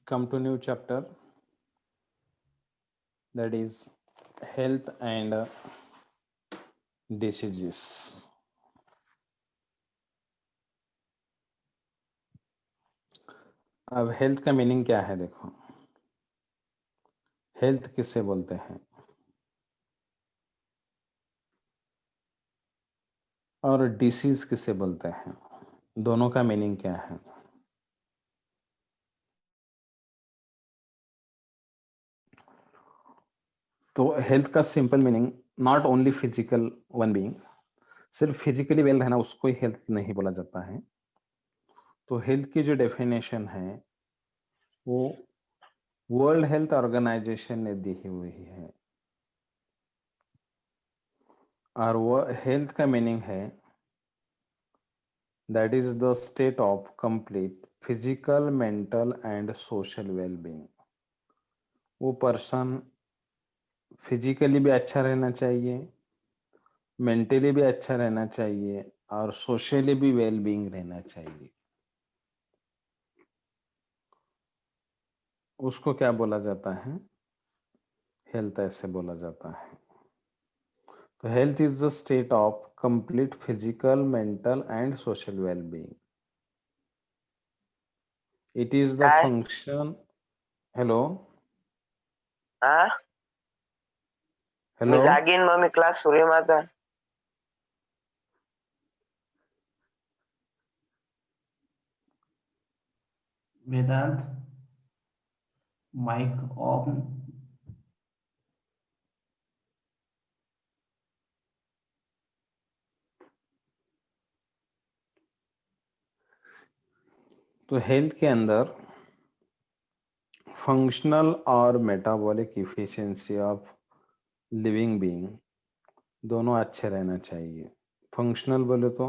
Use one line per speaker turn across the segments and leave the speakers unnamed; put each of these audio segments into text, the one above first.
come to new chapter, that is health and diseases. अब health का meaning क्या है? देखो, हेल्थ किससे बोलते हैं और डिसीज किससे बोलते हैं, दोनों का मीनिंग क्या है? तो हेल्थ का simple meaning not only physical one being, सिर्फ फिजिकली वेल रहना उसको ही हेल्थ नहीं बोला जाता है। तो हेल्थ की जो डेफिनेशन है वो वर्ल्ड हेल्थ ऑर्गेनाइजेशन ने दी हुई है, और वो हेल्थ का मीनिंग है that is the state of complete physical, mental and social wellbeing. वो पर्सन फिजिकली भी अच्छा रहना चाहिए, मेंटली भी अच्छा रहना चाहिए और सोशली भी वेल बीइंग रहना चाहिए। उसको क्या बोला जाता है? हेल्थ ऐसे बोला जाता है। तो health is the state of complete physical, mental and social well being. It is the
काय
फंक्शन। हेलो
हा मी
हेलो
जागीन मग मी क्लास सुरू आहे माझा.
वेदांत माइक ऑन.
तो हेल्थ के अंदर फंक्शनल और metabolic efficiency of living being दोनों अच्छे रहना चाहिए। फंक्शनल बोले तो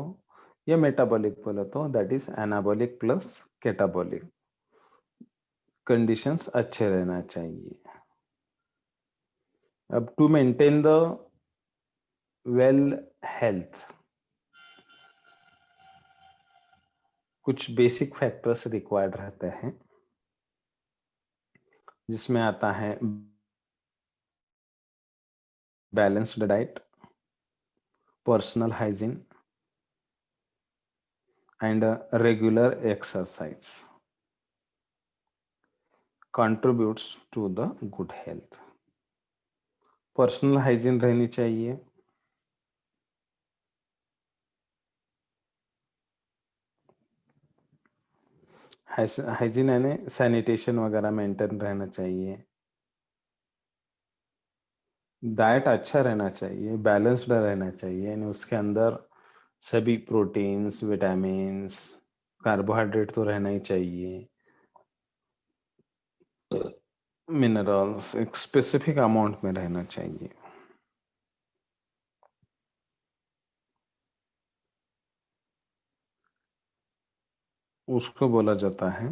या मेटाबॉलिक बोले तो that is anabolic plus catabolic conditions अच्छे रहना चाहिए। अब to maintain the well health कुछ बेसिक फैक्टर्स रिक्वायर्ड रहते हैं, जिसमें आता है balanced diet, personal hygiene and regular exercise contributes to the good health. Personal hygiene रहनी चाहिए, हाइजीन यानी सैनिटेशन वगैरह मेंटेन रहना चाहिए, डाइट अच्छा रहना चाहिए, बैलेंस्ड रहना चाहिए, यानी उसके अंदर सभी प्रोटीन्स, विटामिन्स, कार्बोहाइड्रेट तो रहना ही चाहिए, मिनरल्स एक स्पेसिफिक अमाउंट में रहना चाहिए। उसको बोला जाता है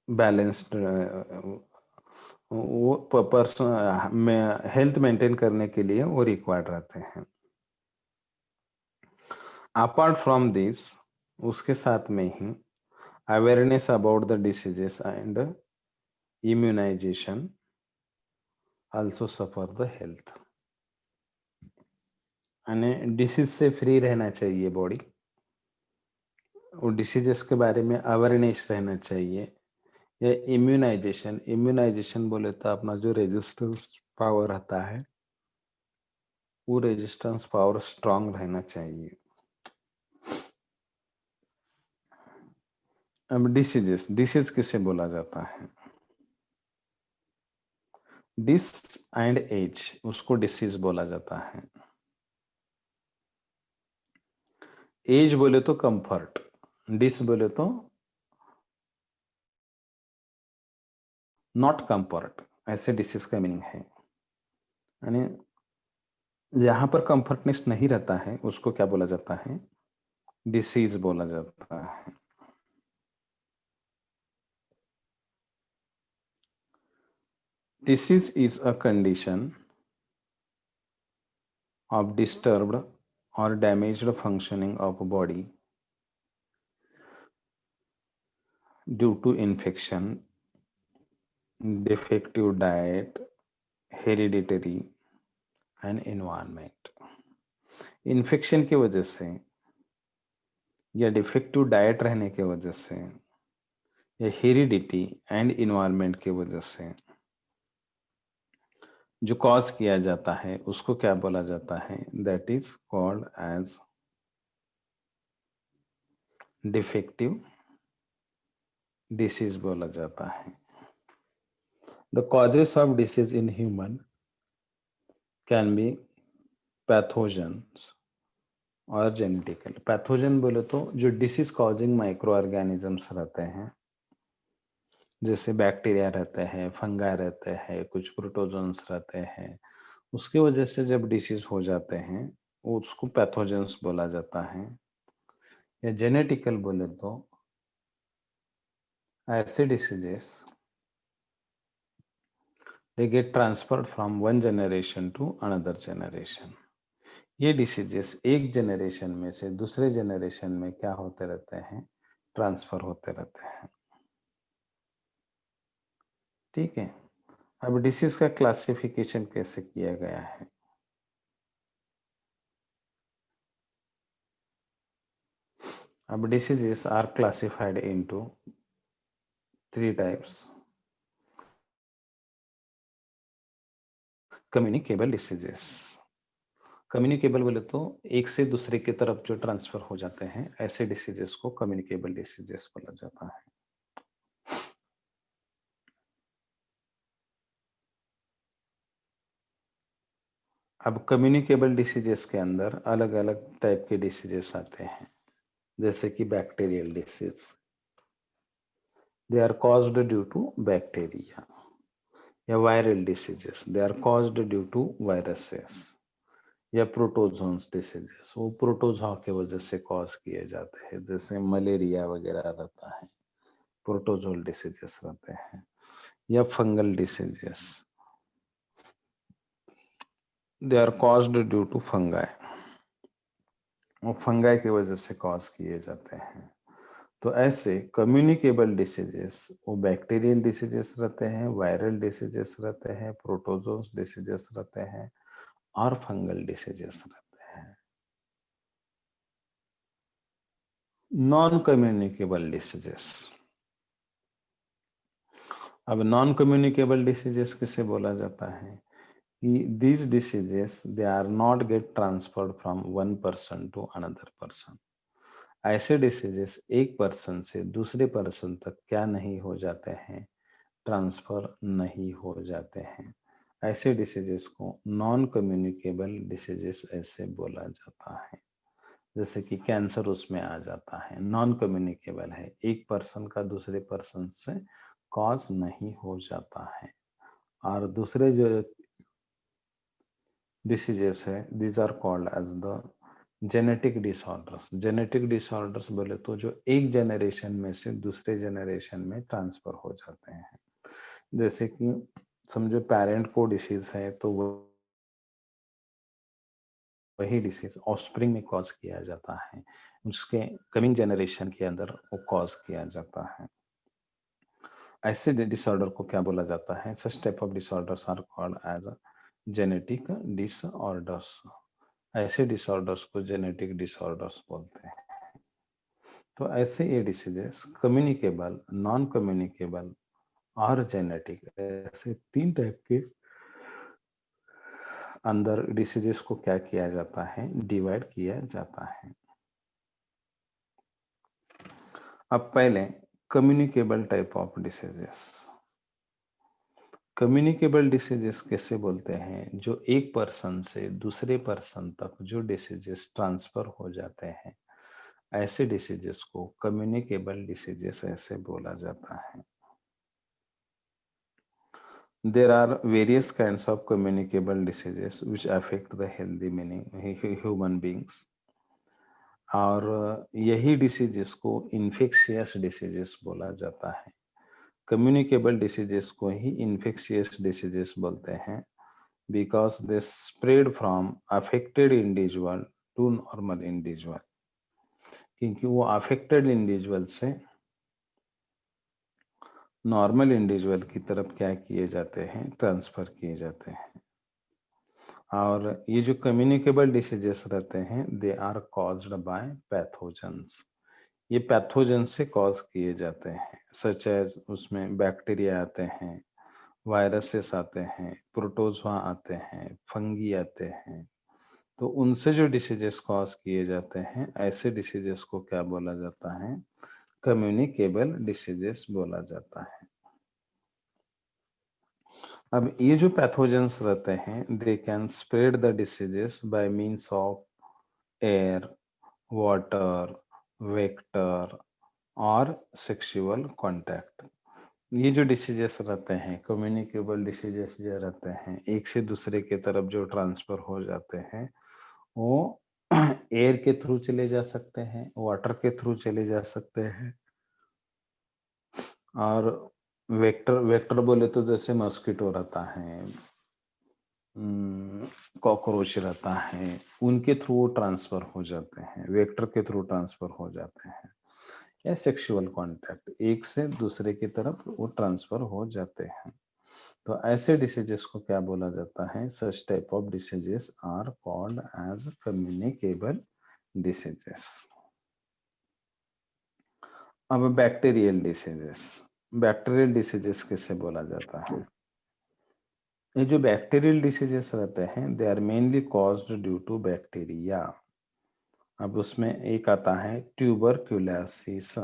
बैलेंस्ड। वो पर्सन में हेल्थ मेंटेन करने के लिए वो रिक्वायर्ड रहते हैं। अपार्ट फ्रॉम दिस, उसके साथ में ही awareness about the diseases and immunisation also suffer the health, यानी डिसीज से फ्री रहना चाहिए बॉडी, और डिसीजेस के बारे में अवेयरनेस रहना चाहिए। या इम्यूनाइजेशन, इम्यूनाइजेशन बोले तो अपना जो रेजिस्टेंस पावर रहता है वो रेजिस्टेंस पावर स्ट्रांग रहना चाहिए। अब डिसीजेस, डिसीज किसे बोला जाता है? डिस एंड एज, उसको डिसीज बोला जाता है। एज बोले तो कंफर्ट, डिस बोले तो नॉट कंफर्ट, ऐसे डिसीज का मीनिंग है। यानी जहां पर कंफर्टनेस नहीं रहता है उसको क्या बोला जाता है? डिसीज बोला जाता है। Disease is a condition of disturbed or damaged functioning of body due to infection, defective diet, hereditary and environment. Infection की वजह से या डिफेक्टिव डाइट रहने की वजह से या हेरिडिटी एंड इन्वायरमेंट की वजह से जो कॉज किया जाता है उसको क्या बोला जाता है? That is called as defective disease बोला जाता है. The causes of disease in human can be pathogens और जेनेटिकल. पैथोजन बोले तो जो डिसीज कॉजिंग माइक्रो ऑर्गेनिजम्स रहते हैं, जैसे बैक्टीरिया रहते हैं, फंगा रहते हैं, कुछ प्रोटोजोन्स रहते हैं, उसकी वजह से जब डिसीज हो जाते हैं वो उसको पैथोजेंस बोला जाता है. या जेनेटिकल बोले तो ऐसे diseases they get transferred from one generation to another generation. ये डिसीजेस एक जनरेशन में से दूसरे जनरेशन में क्या होते रहते हैं? ट्रांसफर होते रहते हैं. ठीक है. अब डिसीज का क्लासिफिकेशन कैसे किया गया है? अब diseases are classified into 3 types. Communicable diseases. Communicable बोले तो एक से दूसरे की तरफ जो ट्रांसफर हो जाते हैं, ऐसे डिसीजेस को कम्युनिकेबल डिसीजेस बोला जाता है. अब कम्युनिकेबल डिसीजेस के अंदर अलग अलग टाइप के डिसीजेस आते हैं, जैसे कि bacterial disease. They are caused due to bacteria. या viral diseases, they are caused due to viruses. या प्रोटोजोन्स डिसीजेस, वो प्रोटोजोआ के वजह से कॉज किए जाते हैं, जैसे मलेरिया वगैरह रहता है, प्रोटोजोल डिसीजेस रहते हैं. या fungal diseases, they are caused due to fungi. वो फंगाई की वजह से कॉज किए जाते हैं. तो ऐसे कम्युनिकेबल डिसीजेस वो बैक्टीरियल डिसीजेस रहते हैं, वायरल डिसीजेस रहते हैं, प्रोटोजोन्स डिसीजेस रहते हैं और फंगल डिसीजेस रहते हैं. Non communicable diseases. अब नॉन कम्युनिकेबल डिसीजेस किसे बोला जाता है? कि these diseases they are not get transferred from one person to another person. ऐसे डिसीजेस एक पर्सन से दूसरे पर्सन तक क्या नहीं हो जाते हैं? ट्रांसफर नहीं हो जाते हैं. ऐसे डिसीजेस को नॉन कम्युनिकेबल डिसीजेस ऐसे बोला जाता है. जैसे कि कैंसर उसमें आ जाता है, नॉन कम्युनिकेबल है, एक पर्सन का दूसरे पर्सन से कॉज नहीं हो जाता है. और दूसरे जो डिसीजेस है, these are called as the genetic disorders. Genetic disorders बोले तो जो एक जनरेशन में से दूसरे जनरेशन में ट्रांसफर हो जाते हैं. जैसे कि समझो पेरेंट को डिसीज है तो वही डिसीज ऑफस्प्रिंग में कॉज किया जाता है, उसके कमिंग जनरेशन के अंदर वो कॉज किया जाता है. ऐसे डिसऑर्डर को क्या बोला जाता है? Such type of disorders are called as genetic disorders. ऐसे डिसऑर्डर्स को जेनेटिक डिसऑर्डर्स बोलते हैं. तो ऐसे ये डिसीजेस कम्युनिकेबल, नॉन कम्युनिकेबल और जेनेटिक, ऐसे 3 टाइप के अंदर डिसीजेस को क्या किया जाता है? डिवाइड किया जाता है. अब पहले communicable type of diseases. Communicable diseases कैसे बोलते हैं? जो एक पर्सन से दूसरे पर्सन तक जो डिसीजेस ट्रांसफर हो जाते हैं, ऐसे डिसीजेस को कम्युनिकेबल डिसीजेस ऐसे बोला जाता है. There are various kinds of communicable diseases which affect the healthy meaning human beings. और यही डिसीजेस को इन्फेक्शियस डिसीजेस बोला जाता है. कम्युनिकेबल डिसीजेस को ही इन्फेक्शियस डिसीजेस बोलते हैं because they spread from affected individual to normal individual, क्योंकि वो अफेक्टेड इंडिविजुअल से नॉर्मल इंडिविजुअल की तरफ क्या किए जाते हैं, ट्रांसफर किए जाते हैं। और ये जो कम्युनिकेबल डिसीजेस रहते हैं, they are caused by pathogens, ये पैथोजन से कॉज किए जाते हैं, सच एज उसमें बैक्टीरिया आते हैं, वायरसेस आते हैं, प्रोटोजोआ आते हैं, फंगी आते हैं। तो उनसे जो डिसीजेस कॉज किए जाते हैं, ऐसे डिसीजेस को क्या बोला जाता है, कम्युनिकेबल डिसीजेस बोला जाता है। अब ये जो पैथोजेंस रहते हैं, they can spread the diseases by means of air, water, vector और सेक्सुअल कांटेक्ट। ये जो डिसीजेस रहते हैं, कम्युनिकेबल डिसीजेस जो रहते हैं, एक से दूसरे के तरफ जो ट्रांसफर हो जाते हैं, वो एयर के थ्रू चले जा सकते हैं, वाटर के थ्रू चले जा सकते हैं, और वेक्टर वेक्टर बोले तो जैसे मस्कीटो रहता है, कॉकरोच रहता है, उनके थ्रू वो ट्रांसफर हो जाते हैं, वेक्टर के थ्रू ट्रांसफर हो जाते हैं, या सेक्सुअल कांटेक्ट, एक से दूसरे की तरफ वो ट्रांसफर हो जाते हैं। तो ऐसे डिसीजेस को क्या बोला जाता है, such type of diseases are called as communicable diseases. अब बैक्टीरियल डिसीजेस, बैक्टीरियल डिसीजेस किसे बोला जाता है, ये जो बैक्टीरियल डिसीजेस रहते हैं, they are mainly caused due to bacteria. अब उसमें एक आता है ट्यूबरक्यूलोसिस,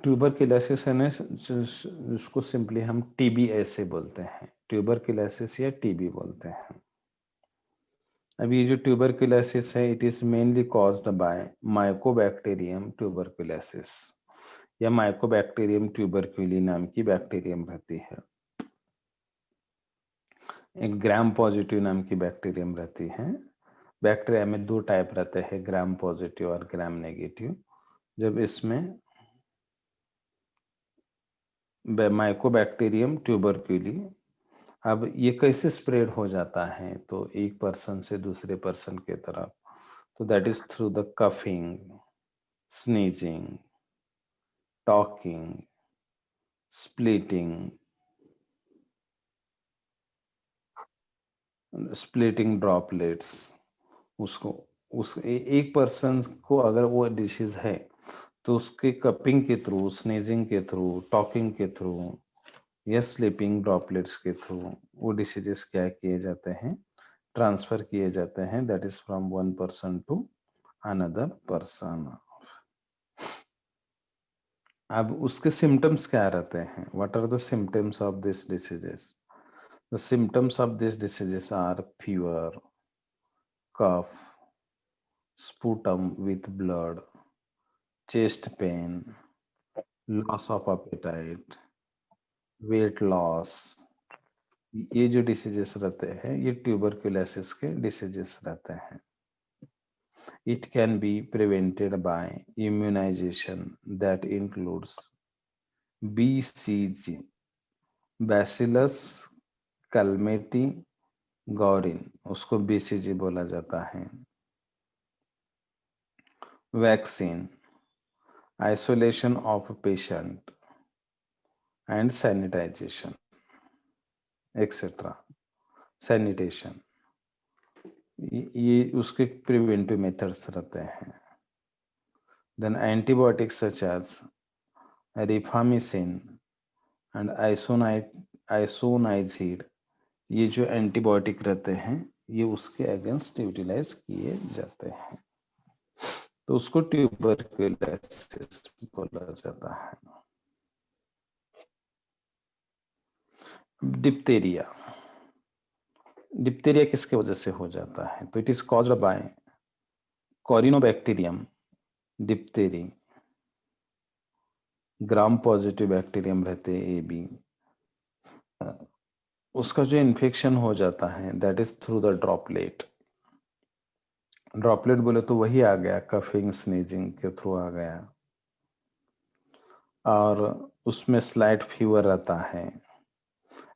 ट्यूबरक्यूलोसिस है ना, जिसको सिंपली हम टीबी ऐसे बोलते हैं, ट्यूबरक्यूलोसिस या टीबी बोलते हैं। अब ये जो ट्यूबरक्यूलोसिस है, it is mainly caused by Mycobacterium tuberculosis, या माइकोबैक्टीरियम ट्यूबरक्यूली नाम की बैक्टीरियम रहती है। एक ग्राम पॉजिटिव नाम की बैक्टीरियम रहती है। बैक्टीरिया में दो टाइप रहते हैं, ग्राम पॉजिटिव और ग्राम नेगेटिव। जब इसमें माइकोबैक्टीरियम ट्यूबरक्यूली, अब ये कैसे स्प्रेड हो जाता है, तो एक पर्सन से दूसरे पर्सन के तरफ, तो that is through the coughing, sneezing, talking, splitting droplets. उसको एक पर्सन को अगर वो डिसीज है, तो उसके कपिंग के थ्रू, स्नीजिंग के थ्रू, टॉकिंग के थ्रू या स्लीपिंग ड्रॉपलेट्स के थ्रू वो डिसीजेस क्या किए जाते हैं, ट्रांसफर किए जाते हैं, that is from one person to another person. अब उसके सिम्टम्स क्या रहते हैं, what are the symptoms of this diseases, the symptoms of this diseases are fever, cough, sputum with blood, chest pain, loss of appetite, weight loss। ये जो diseases रहते हैं, ये ट्यूबरक्यूलोसिस के डिसीजेस रहते हैं। It can be prevented by immunization that includes BCG, Bacillus calmette गौरिन, उसको BCG बोला जाता है। Vaccine, isolation of patient and sanitization etcetera, sanitation, ये उसके प्रिवेंटिव मेथड्स रहते हैं। Then antibiotics such as rifamycin and isoniazid, ये जो एंटीबायोटिक रहते हैं, ये उसके अगेंस्ट यूटिलाइज किए जाते हैं, तो उसको ट्यूबरक्यूलोसिस बोला जाता है। डिप्थेरिया, डिप्थेरिया किसके वजह से हो जाता है, तो it is caused by corynebacterium diphtheriae, gram positive bacterium रहते हैं AB, उसका जो इन्फेक्शन हो जाता है, that is through the droplet. Droplet बोले तो वही आ गया, कफिंग स्नीजिंग के थ्रू आ गया, और उसमें स्लाइट फीवर रहता है,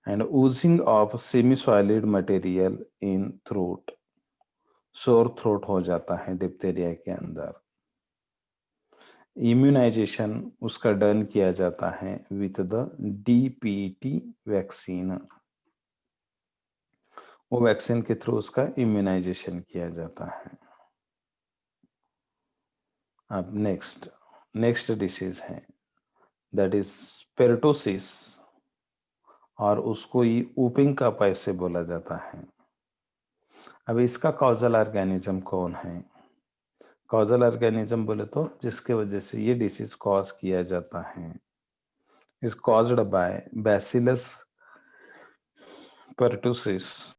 and oozing of semi-solid material in throat. Sore throat हो जाता है डिप्थीरिया के अंदर। इम्यूनाइजेशन उसका डन किया जाता है विथ द DPT वैक्सीन। वो वैक्सीन के थ्रू उसका इम्यूनाइजेशन किया जाता है। अब नेक्स्ट डिसीज है दैट इज पेरिटोसिस, और उसको ही ऊपिंग कप ऐसे बोला जाता है। अब इसका कॉजल ऑर्गेनिज्म कौन है? कॉजल ऑर्गेनिज्म बोले तो जिसके वजह से ये डिसीज कॉज किया जाता है is caused by Bacillus pertussis